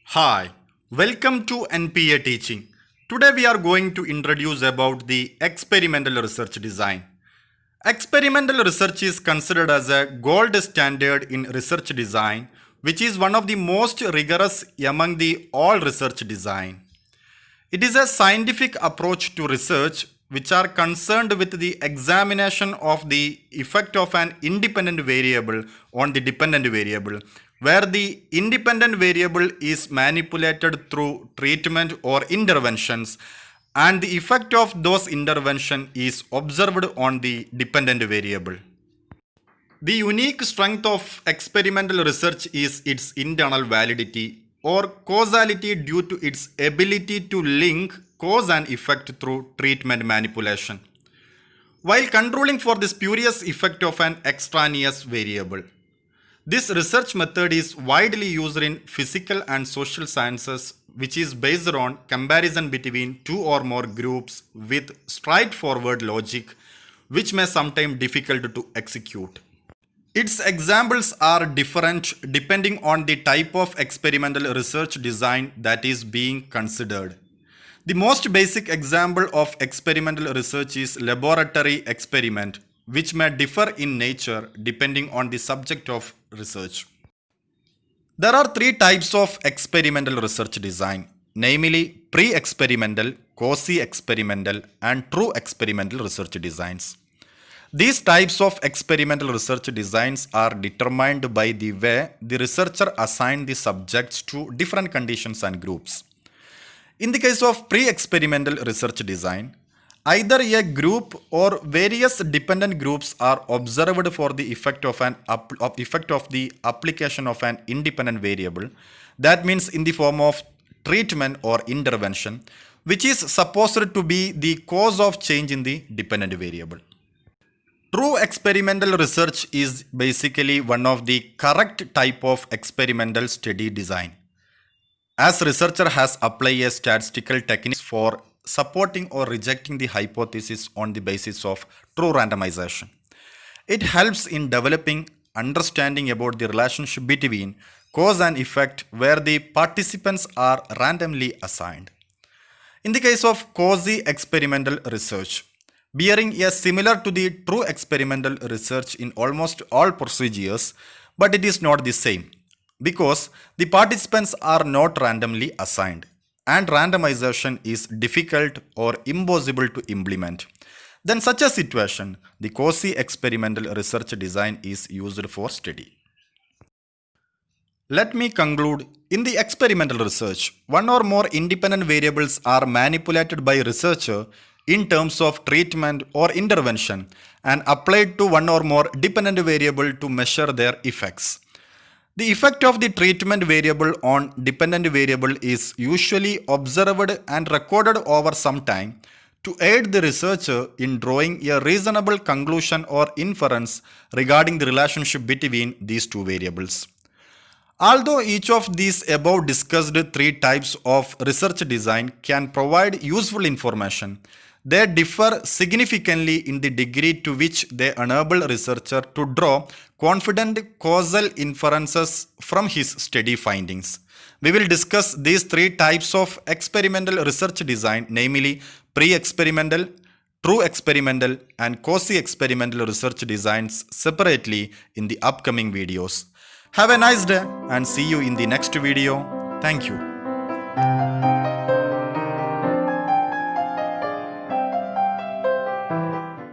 Hi, welcome to NPA teaching. Today we are going to introduce about the experimental research design. Experimental research is considered as a gold standard in research design, which is one of the most rigorous among the all research design. It is a scientific approach to research which are concerned with the examination of the effect of an independent variable on the dependent variable, where the independent variable is manipulated through treatment or interventions and the effect of those intervention is observed on the dependent variable. The unique strength of experimental research is its internal validity or causality due to its ability to link cause and effect through treatment manipulation, while controlling for the spurious effect of an extraneous variable. This research method is widely used in physical and social sciences, which is based on comparison between two or more groups with straightforward logic, which may sometimes difficult to execute. Its examples are different depending on the type of experimental research design that is being considered. The most basic example of experimental research is laboratory experiment, which may differ in nature depending on the subject of research. There are three types of experimental research design, namely pre-experimental, quasi-experimental, and true experimental research designs. These types of experimental research designs are determined by the way the researcher assigns the subjects to different conditions and groups. In the case of pre-experimental research design, either a group or various dependent groups are observed for the effect of the application of an independent variable, that means in the form of treatment or intervention, which is supposed to be the cause of change in the dependent variable. True experimental research is basically one of the correct type of experimental study design, as researcher has applied a statistical techniques for supporting or rejecting the hypothesis on the basis of true randomization. It helps in developing understanding about the relationship between cause and effect where the participants are randomly assigned. In the case of quasi-experimental research, bearing a similar to the true experimental research in almost all procedures, but it is not the same because the participants are not randomly assigned and randomization is difficult or impossible to implement. Then such a situation, the quasi-experimental research design is used for study. Let me conclude. In the experimental research, one or more independent variables are manipulated by researcher in terms of treatment or intervention and applied to one or more dependent variable to measure their effects. The effect of the treatment variable on dependent variable is usually observed and recorded over some time to aid the researcher in drawing a reasonable conclusion or inference regarding the relationship between these two variables. Although each of these above discussed three types of research design can provide useful information, they differ significantly in the degree to which they enable researcher to draw confident causal inferences from his study findings. We will discuss these three types of experimental research design, namely pre-experimental, true experimental, and quasi-experimental research designs separately in the upcoming videos. Have a nice day and see you in the next video. Thank you.